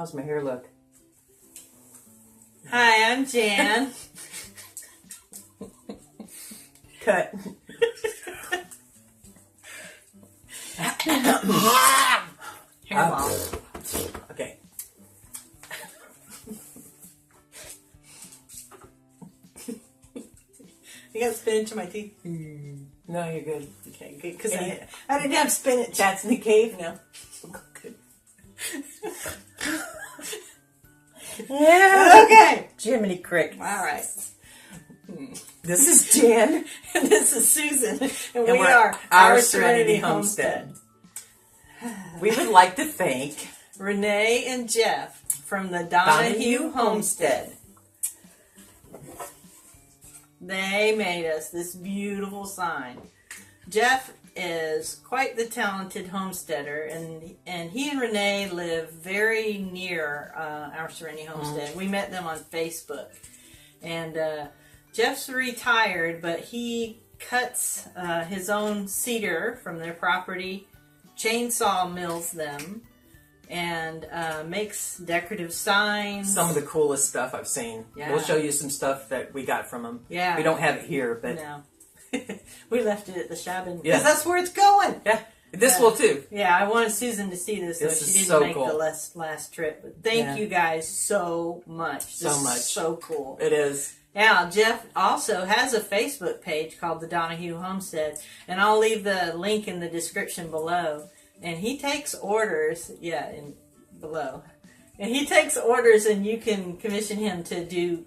How's my hair look? Hi, I'm Jan. Cut. Hairball. Okay. You got spinach in my teeth? No, you're good. Okay, good. Because Any- I didn't have spinach. Cats in the cave? No. Good. Yeah. Okay. Jiminy Crick. All right. This is Jan. And this is Susan. And we we're are at Our Serenity Homestead. We would like to thank Renee and Jeff from the Donahue Homestead. They made us this beautiful sign. Jeff is quite the talented homesteader, and he and Renee live very near Our Serenity Homestead. We met them on Facebook. And Jeff's retired, but he cuts his own cedar from their property, chainsaw mills them, and makes decorative signs. some of the coolest stuff I've seen. Yeah. We'll show you some stuff that we got from them. Yeah. We don't have it here, but No. We left it at the Shabin because Yeah. that's where it's going. yeah, this Yeah. will too. Yeah, I wanted Susan to see this, so This she is didn't so make cool. the last trip. But thank Yeah. you guys so much. So This is much. so cool. It is. Now, Jeff also has a Facebook page called the Donahue Homestead, and I'll leave the link in the description below. And he takes orders, below. And he takes orders, and you can commission him to do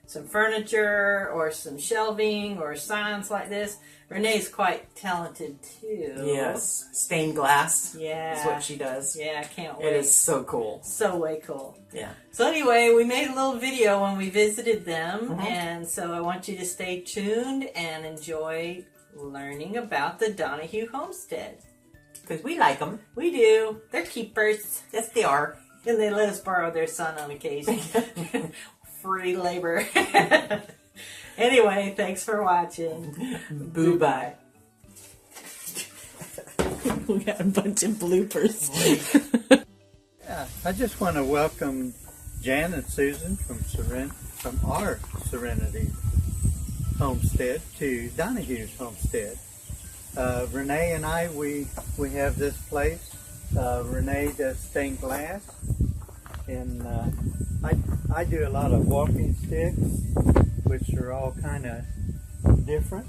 some furniture or some shelving or signs like this. Renee's quite talented too. Yes. Stained glass Yeah. is what she does. Yeah, I can't wait. It is so cool. So way cool. Yeah. So anyway, we made a little video when we visited them, Mhm. and so I want you to stay tuned and enjoy learning about the Donahue Homestead. Because we like them. We do. They're keepers, Yes, they are. and they let us borrow their son on occasion. Free labor. Anyway, thanks for watching. Boo bye. We got a bunch of bloopers. Yeah, I just want to welcome Jan and Susan from our Serenity Homestead to Donahue's Homestead. Renee and I, we have this place. Renee does stained glass, and I do a lot of walking sticks, which are all kind of different.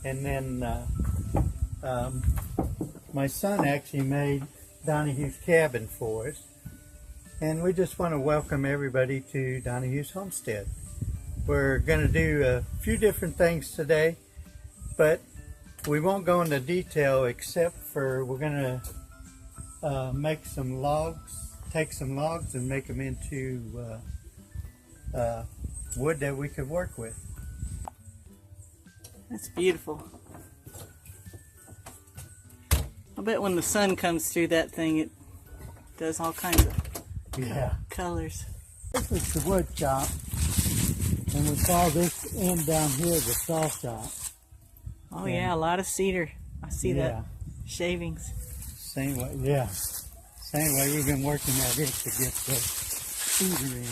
And then my son actually made Donahue's cabin for us, and we just want to welcome everybody to Donahue's Homestead. We're going to do a few different things today, but we won't go into detail except for we're going to make some logs, take some logs and make them into wood that we could work with. That's beautiful. I bet when the sun comes through that thing, it does all kinds of Yeah. colors. This is the wood shop, and we call this end down here the saw shop. Oh yeah, a lot of cedar. I see Yeah. that. Shavings. Same way, yeah. Same way we've been working at it to get the cedar in.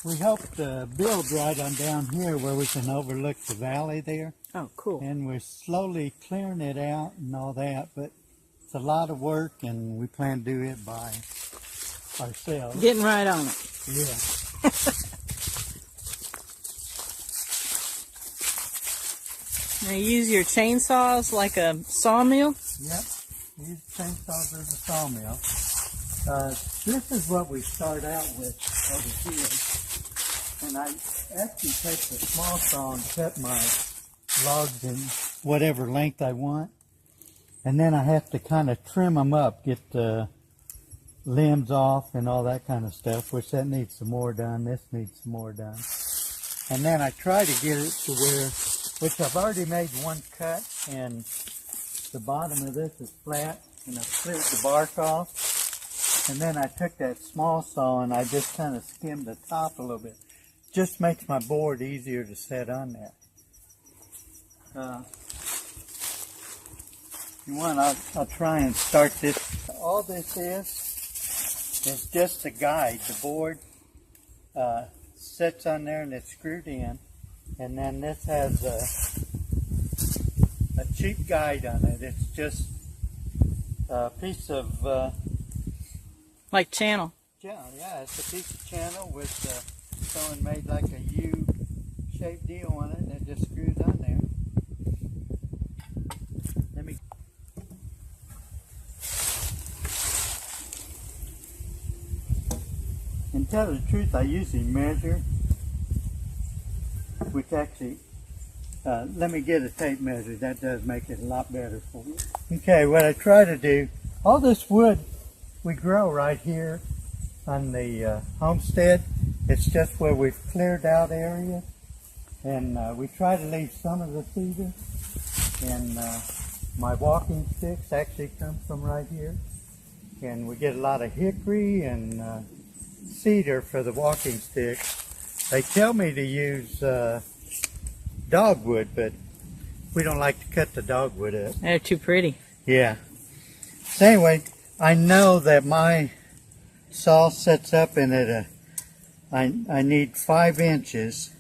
We hope to build right on down here where we can overlook the valley there. Oh, cool. And we're slowly clearing it out and all that, but it's a lot of work, and we plan to do it by ourselves. Getting right on it. Yeah. Now you use your chainsaws like a sawmill? Yep. Use chainsaws as a sawmill. This is what we start out with over here. And I actually take the small saw and cut my logs in whatever length I want. And then I have to kind of trim them up, get the limbs off and all that kind of stuff, which that needs some more done. This needs some more done. And then I try to get it to where, which I've already made one cut, and the bottom of this is flat, and I split the bark off. And then I took that small saw and I just kind of skimmed the top a little bit. Just makes my board easier to set on that. You want, I'll try and start this all this is just a guide. The board sits on there and it's screwed in, and then this has a cheap guide on it. It's just a piece of Like channel. yeah, it's a piece of channel with someone made like a U-shaped deal on it, and it just screws on there. Let me. And tell the truth, I usually measure, which actually, let me get a tape measure. That does make it a lot better for you. Okay, what I try to do, all this wood we grow right here on the homestead. It's just where we've cleared out areas, and we try to leave some of the cedar. And my walking sticks actually come from right here, and we get a lot of hickory and cedar for the walking sticks. They tell me to use dogwood, but we don't like to cut the dogwood up. They're too pretty. Yeah. So anyway, I know that my saw sets up in at I need 5 inches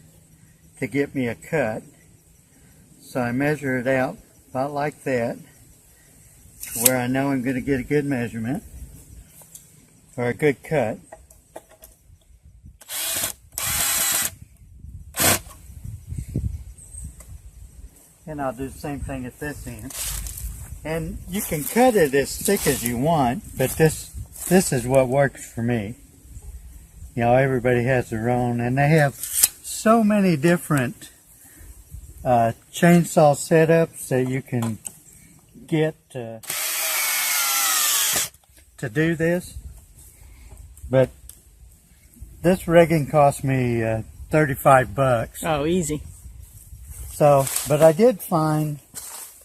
to get me a cut. So I measure it out about like that, where I know I'm going to get a good measurement or a good cut. And I'll do the same thing at this end. And you can cut it as thick as you want, but this is what works for me. You know, everybody has their own, and they have so many different chainsaw setups that you can get to do this. But this rigging cost me 35 bucks. Oh, easy. So, but I did find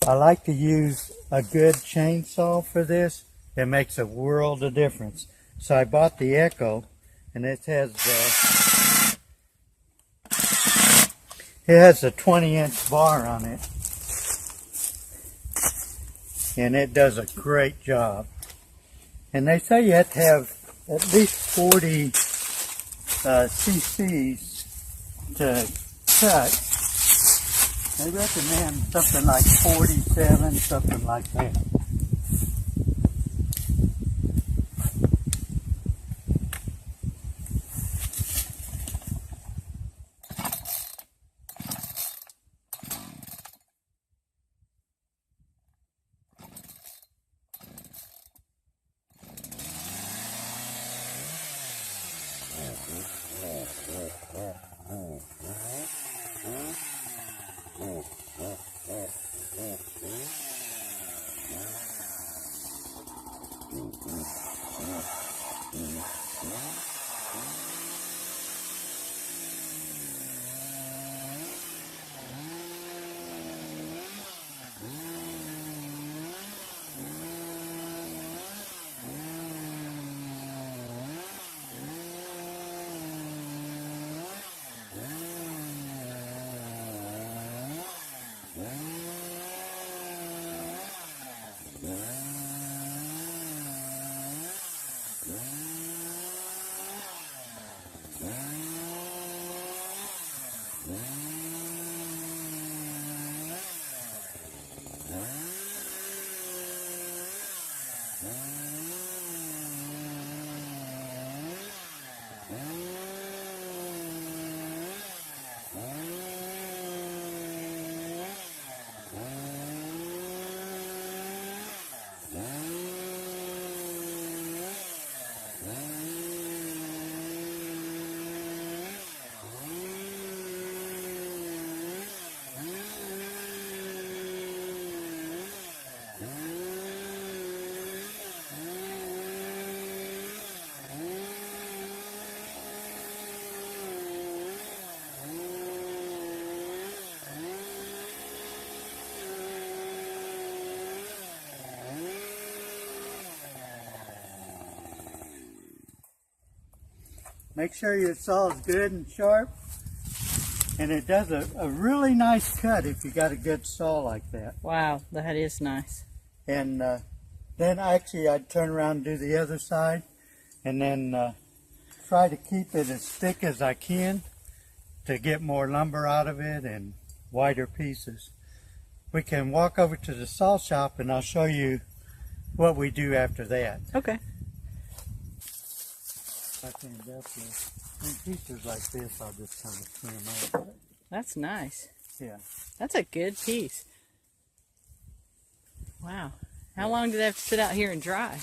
I like to use a good chainsaw for this. It makes a world of difference. So I bought the Echo, and it has a 20-inch bar on it, and it does a great job. And they say you have to have at least 40 cc's to cut. They recommend something like 47, something like that. Make sure your saw is good and sharp, and it does a really nice cut if you got a good saw like that. Wow, that is nice. And Then actually I'd turn around and do the other side, and then try to keep it as thick as I can to get more lumber out of it and wider pieces. We can walk over to the saw shop and I'll show you what we do after that. Okay. I can definitely, in pieces like this, I'll just kind of trim out. That's nice. Yeah. That's a good piece. Wow. How long did it have to sit out here and dry?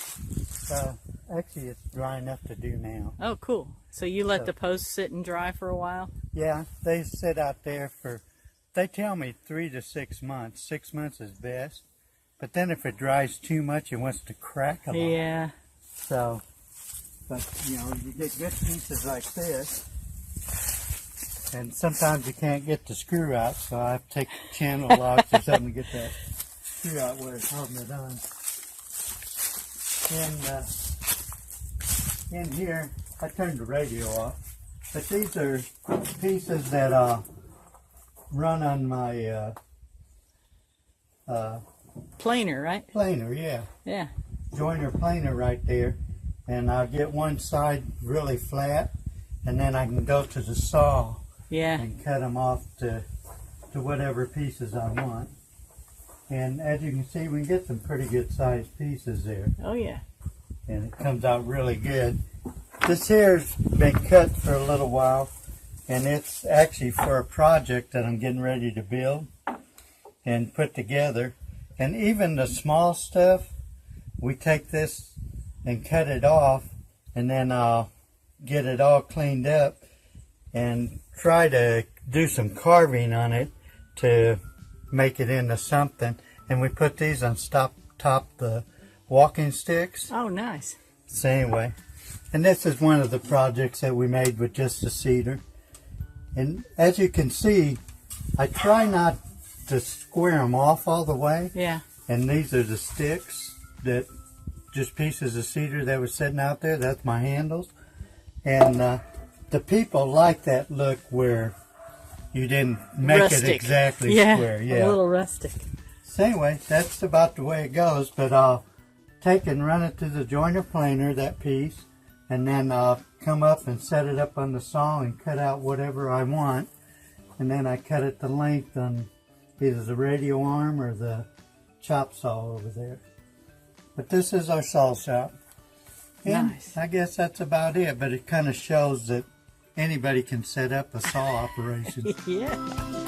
Actually, it's dry enough to do now. Oh, cool. So you let the posts sit and dry for a while? Yeah, they sit out there for, they tell me 3 to 6 months. 6 months is best. But then if it dries too much, it wants to crack a lot. Yeah. So, but you know, you get good pieces like this, and sometimes you can't get the screw out, so I have to take channel locks or something to get that screw out where it's holding it on. In here, I turned the radio off, but these are pieces that run on my Planer, right? planer, yeah. Yeah. Joiner planer right there, and I'll get one side really flat, and then I can go to the saw Yeah. and cut them off to whatever pieces I want. And as you can see, we can get some pretty good sized pieces there, Oh, yeah. and it comes out really good. This here's been cut for a little while, and it's actually for a project that I'm getting ready to build and put together. And even the small stuff, we take this and cut it off, and then I'll get it all cleaned up and try to do some carving on it to make it into something. And we put these on top the walking sticks. Oh, nice. So anyway, and this is one of the projects that we made with just the cedar. And as you can see, I try not to square them off all the way. Yeah. And these are the sticks, that just pieces of cedar that were sitting out there. That's my handles. And the people like that look where you didn't make Rustic. it exactly Yeah. square. A little rustic. So anyway, that's about the way it goes. But I'll take and run it to the joiner planer, that piece, and then I'll come up and set it up on the saw and cut out whatever I want. And then I cut it to length on either the radio arm or the chop saw over there. But this is our saw shop. And Nice. I guess that's about it, but it kind of shows that anybody can set up a saw operation. Yeah.